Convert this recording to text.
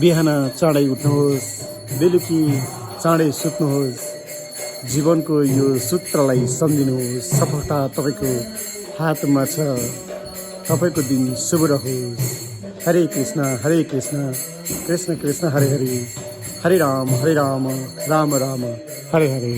बिहान चाँडै उठ्नुहोस्, बेलुकी चाँडै सुत्नुहोस्। जीवनको यो सूत्रलाई सम्झिनुहोस्। सफलता तपाईँको हातमा छ। तपाईँको दिन शुभ रहोस्। हरे कृष्ण कृष्ण कृष्ण हरे हरे, हरे राम राम राम हरे हरे।